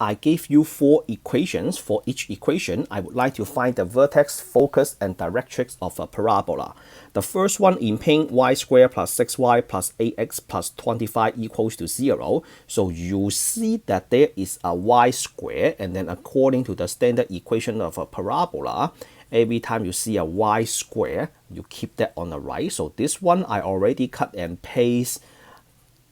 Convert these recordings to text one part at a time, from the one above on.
I gave you 4 equations. For each equation, I would like to find the vertex, focus, and directrix of a parabola. The first one in pink, y squared plus 6y plus 8x plus 25 equals to 0. So you see that there is a y square, and then according to the standard equation of a parabola, every time you see a y square, you keep that on the right. So this one I already cut and paste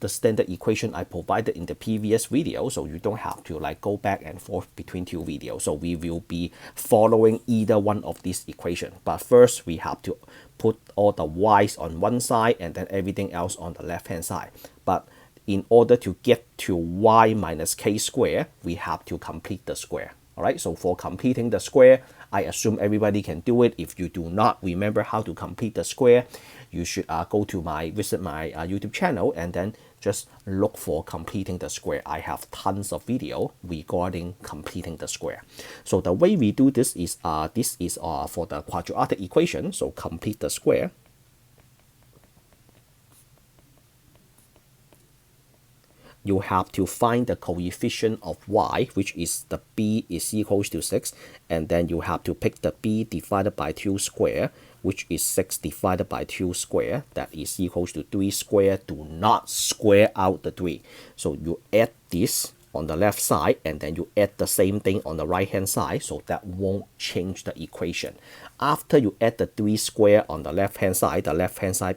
the standard equation I provided in the previous video, so you don't have to like go back and forth between 2 videos. So we will be following either one of these equations. But first we have to put all the y's on one side and then everything else on the left hand side. But in order to get to y minus k square, we have to complete the square. Alright, so for completing the square, I assume everybody can do it. If you do not remember how to complete the square, you should visit my YouTube channel and then just look for completing the square. I have tons of video regarding completing the square. So the way we do this is for the quadratic equation. So complete the square. You have to find the coefficient of y, which is the b is equals to 6, and then you have to pick the b divided by 2 square, which is 6 divided by 2 square, that is equals to 3 square. Do not square out the 3. So you add this on the left side, and then you add the same thing on the right hand side, so that won't change the equation. After you add the 3 square on the left hand side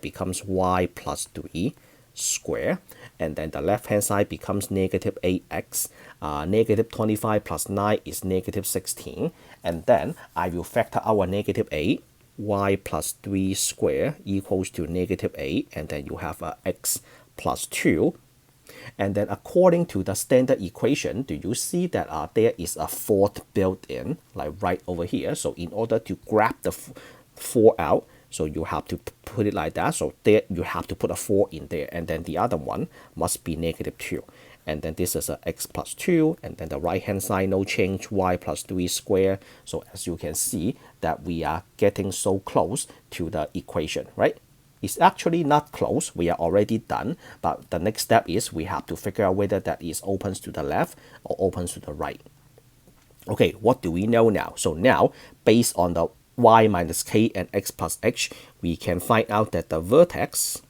becomes y plus 3 square, and then the left hand side becomes negative 8x. Negative 25 plus 9 is negative 16, and then I will factor our negative 8. Y plus 3 square equals to negative 8, and then you have x plus 2. And then according to the standard equation, do you see that there is a 4th built in, like right over here? So in order to grab the 4 out, so you have to put it like that. So there you have to put a 4 in there, and then the other one must be negative 2. And then this is a x plus 2, and then the right hand side no change, y plus 3 square. So as you can see that we are getting so close to the equation, right? It's actually not close, we are already done, but the next step is we have to figure out whether that is opens to the left or opens to the right. Okay, what do we know now? So now, based on the y minus k and x plus h, we can find out that the vertex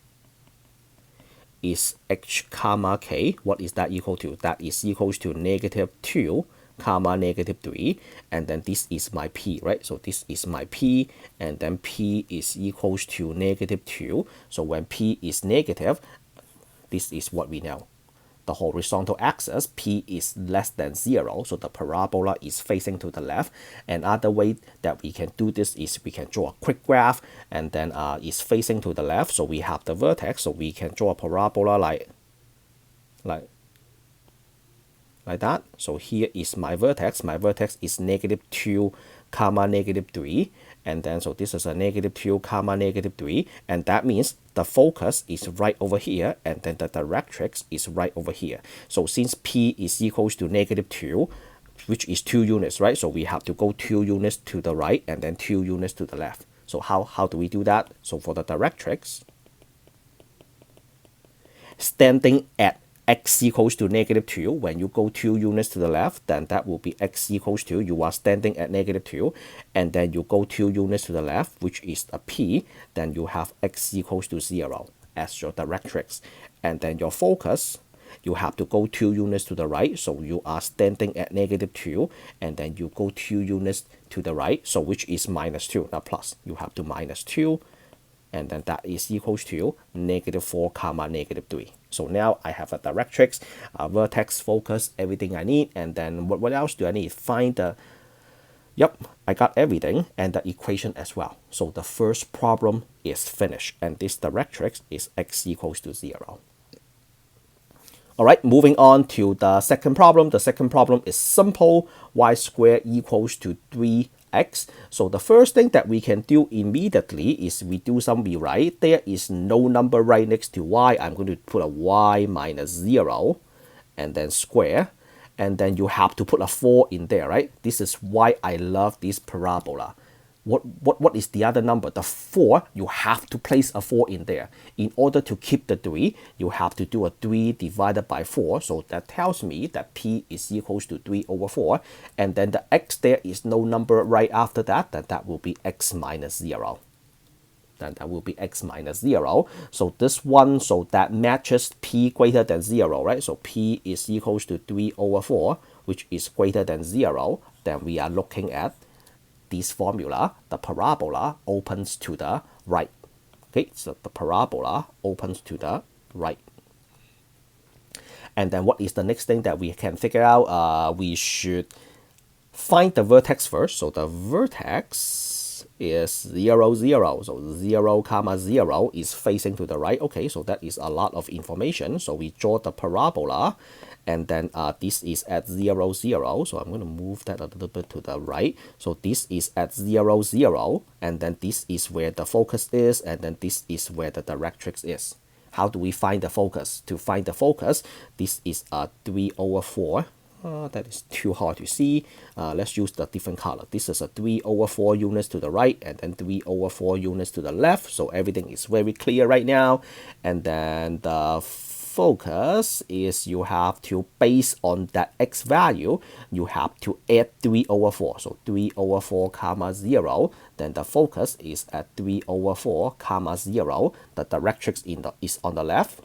is h comma k. What is that equal to? That is equals to negative 2 comma negative 3, and then this is my p, right? So this is my p, and then p is equals to negative 2. So when p is negative, this is what we know. The horizontal axis, p is less than 0, so the parabola is facing to the left. Another way that we can do this is we can draw a quick graph, and then it's facing to the left, so we have the vertex, so we can draw a parabola like that. So here is my vertex is negative 2 comma negative 3, and then so this is a negative 2 comma negative 3, and that means the focus is right over here, and then the directrix is right over here. So since p is equals to negative 2, which is 2 units, right? So we have to go 2 units to the right and then 2 units to the left. So how do we do that? So for the directrix, standing at x equals to negative 2, when you go 2 units to the left, then that will be x equals to, you are standing at negative 2, and then you go 2 units to the left, which is a p, then you have x equals to 0 as your directrix. And then your focus, you have to go 2 units to the right, so you are standing at negative 2, and then you go 2 units to the right, so which is minus 2, not plus. You have to minus 2, and then that is equals to negative 4 comma negative 3. So now I have a directrix, a vertex, focus, everything I need, and then what else do I need? Find the, yep, I got everything, and the equation as well. So the first problem is finished, and this directrix is x equals to 0. All right, moving on to the second problem. The second problem is simple, y squared equals to 3x. So the first thing that we can do immediately is we do some rewrite. There is no number right next to y. I'm going to put a y minus 0 and then square. And then you have to put a 4 in there, right? This is why I love this parabola. what is the other number? The 4, you have to place a 4 in there. In order to keep the 3, you have to do a 3 divided by 4. So that tells me that P is equals to 3 over 4. And then the X there is no number right after that, then that will be X minus 0. Then that will be X minus 0. So this one, so that matches P greater than 0, right? So P is equals to 3 over 4, which is greater than 0. Then we are looking at this formula. The parabola opens to the right. Okay, so the parabola opens to the right. And then what is the next thing that we can figure out? We should find the vertex first. So the vertex is 0, 0. So 0, comma 0 is facing to the right. Okay, so that is a lot of information. So we draw the parabola, and then this is at 0, 0. So I'm going to move that a little bit to the right. So this is at 0, 0. And then this is where the focus is. And then this is where the directrix is. How do we find the focus? To find the focus, this is 3 over 4. That is too hard to see. Let's use the different color. This is a 3 over 4 units to the right, and then 3 over 4 units to the left. So everything is very clear right now. And then the focus is you have to, based on that X value, you have to add 3 over 4. So 3 over 4 comma 0. Then the focus is at 3 over 4 comma 0. The directrix is on the left.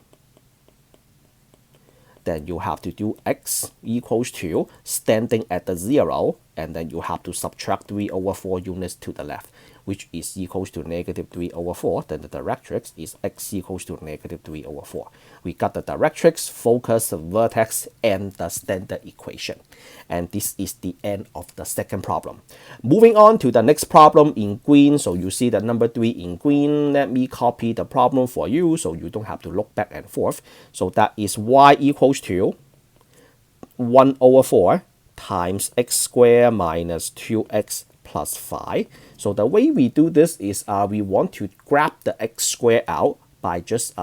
Then you have to do X equals to standing at the 0, and then you have to subtract 3 over 4 units to the left, which is equals to negative 3 over 4. Then the directrix is X equals to negative 3 over 4. We got the directrix, focus, vertex, and the standard equation. And this is the end of the second problem. Moving on to the next problem in green. So you see the number 3 in green. Let me copy the problem for you so you don't have to look back and forth. So that is y equals to 1 over 4 times x squared minus 2x plus 5. So the way we do this is we want to grab the x squared out by just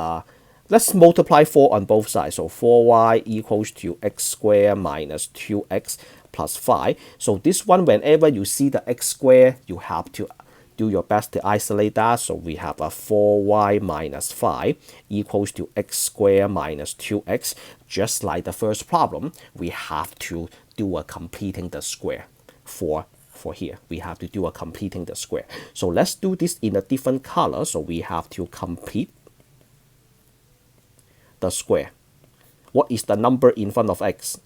let's multiply 4 on both sides. So 4y equals to x squared minus 2x plus 5. So this one, whenever you see the x squared, you have to do your best to isolate that. So we have a 4y minus 5 equals to x squared minus 2x. Just like the first problem, we have to do a completing the square for here. We have to do a completing the square. So let's do this in a different color. So we have to complete the square. What is the number in front of x?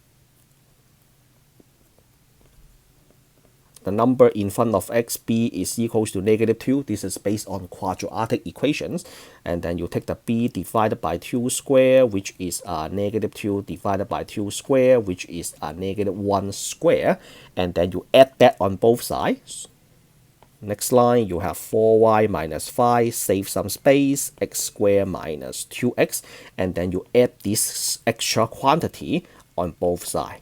The number in front of x, b is equals to negative 2. This is based on quadratic equations. And then you take the b divided by 2 square, which is negative 2 divided by 2 square, which is negative 1 square. And then you add that on both sides. Next line, you have 4y minus 5, save some space, x squared minus 2x, and then you add this extra quantity on both sides,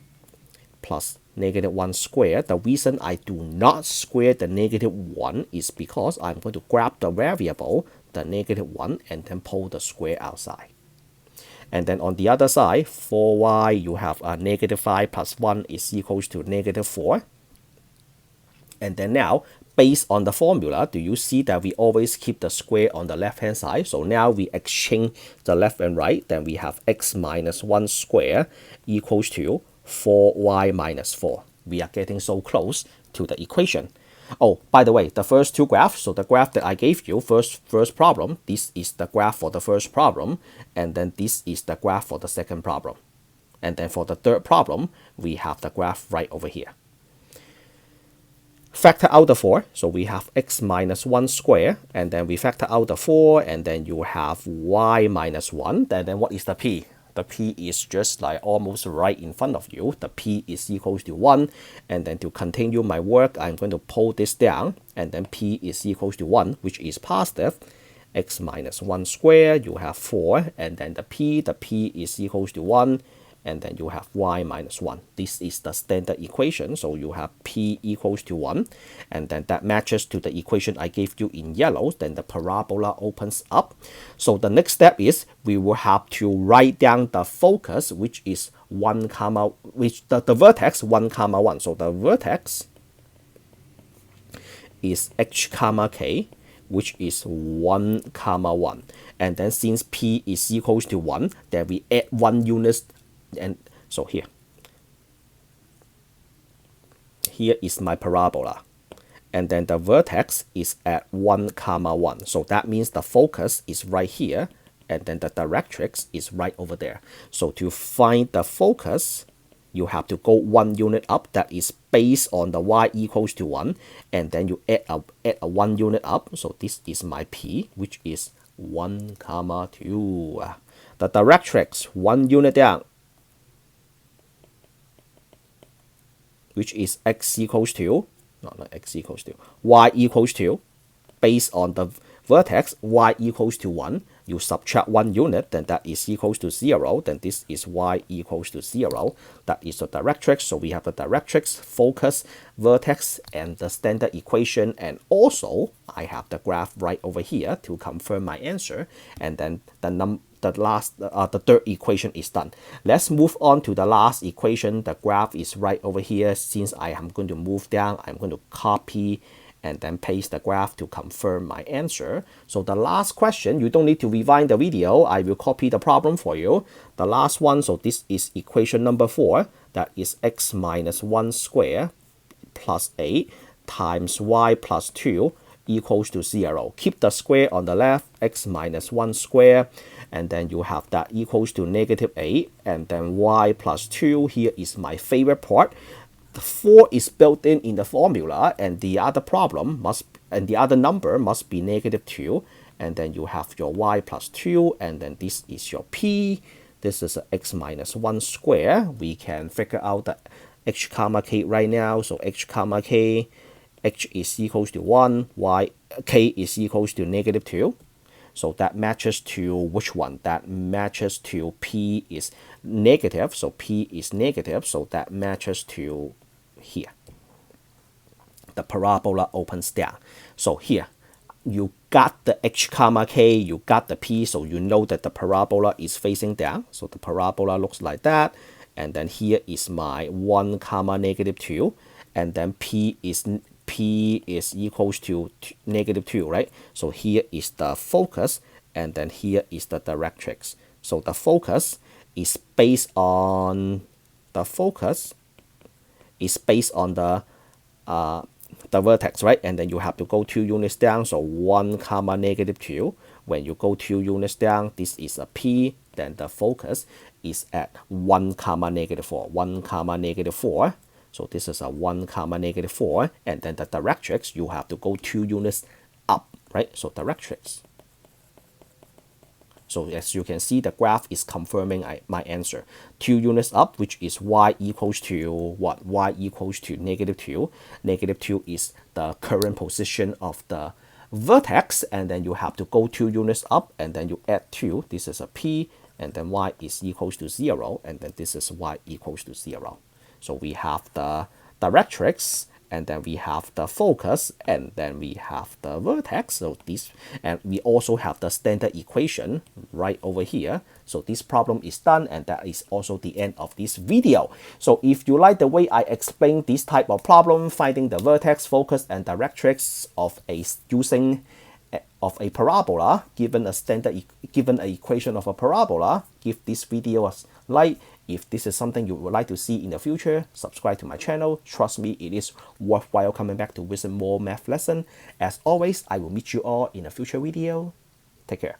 plus negative 1 squared. The reason I do not square the negative 1 is because I'm going to grab the variable, the negative 1, and then pull the square outside. And then on the other side, 4y, you have a negative 5 plus 1 is equals to negative 4. And then now, based on the formula, do you see that we always keep the square on the left hand side? So now we exchange the left and right. Then we have x minus 1 square equals to 4y minus 4. We are getting so close to the equation. Oh, by the way, the first two graphs, so the graph that I gave you, first problem, this is the graph for the first problem, and then this is the graph for the second problem. And then for the third problem, we have the graph right over here. Factor out the 4, so we have x minus 1 square, and then we factor out the 4, and then you have y minus 1. Then what is the p? The p is just like almost right in front of you. The p is equals to 1, and then to continue my work, I'm going to pull this down, and then p is equals to 1, which is positive. X minus 1 square, you have 4, and then the p is equals to 1, and then you have y minus 1. This is the standard equation, so you have p equals to 1, and then that matches to the equation I gave you in yellow. Then the parabola opens up. So the next step is we will have to write down the focus, which is 1 comma, which the vertex 1 comma 1. So the vertex is h comma k, which is 1 comma 1. And then since p is equals to 1, then we add 1 unit. And so here is my parabola. And then the vertex is at 1 comma 1. So that means the focus is right here, and then the directrix is right over there. So to find the focus, you have to go 1 unit up, that is based on the y equals to 1, and then you add a 1 unit up. So this is my p, which is 1 comma 2. The directrix 1 unit down, which is x equals to, not x equals to, y equals to, based on the vertex y equals to 1, you subtract 1 unit, then that is equals to 0, then this is y equals to 0. That is the directrix. So we have the directrix, focus, vertex, and the standard equation, and also I have the graph right over here to confirm my answer, and then the third equation is done. Let's move on to the last equation. The graph is right over here. Since I am going to move down, I'm going to copy and then paste the graph to confirm my answer. So the last question, you don't need to rewind the video. I will copy the problem for you. The last one, so this is equation number 4. That is x minus 1 square plus 8 times y plus 2 equals to 0. Keep the square on the left, x minus 1 square, and then you have that equals to negative 8, and then y plus 2. Here is my favorite part. The 4 is built in the formula, and the other number must be negative 2, and then you have your y plus 2, and then this is your p. This is x minus 1 square. We can figure out the h comma k right now. So h comma k, h is equals to 1, k is equals to negative 2. So that matches to which one? That matches to p is negative. So p is negative. So that matches to here. The parabola opens down. So here, you got the h comma k, you got the p, so you know that the parabola is facing down. So the parabola looks like that. And then here is my 1 comma negative 2. And then p is equals to negative 2, right? So here is the focus, and then here is the directrix. So the focus is based on the vertex, right? And then you have to go 2 units down, so 1 comma negative 2. When you go 2 units down, this is a p, then the focus is at 1 comma negative 4, 1 comma negative 4. So this is a 1 comma negative 4, and then the directrix, you have to go 2 units up, right? So directrix. So as you can see, the graph is confirming my answer. 2 units up, which is y equals to what? Y equals to negative 2. Negative 2 is the current position of the vertex, and then you have to go 2 units up, and then you add 2. This is a p, and then y is equals to 0, and then this is y equals to 0. So we have the directrix, and then we have the focus, and then we have the vertex. So this, and we also have the standard equation right over here. So this problem is done, and that is also the end of this video. So if you like the way I explain this type of problem, finding the vertex, focus, and directrix of a parabola, given an equation of a parabola, give this video a like. If this is something you would like to see in the future, subscribe to my channel. Trust me, it is worthwhile coming back to visit more math lesson. As always, I will meet you all in a future video. Take care.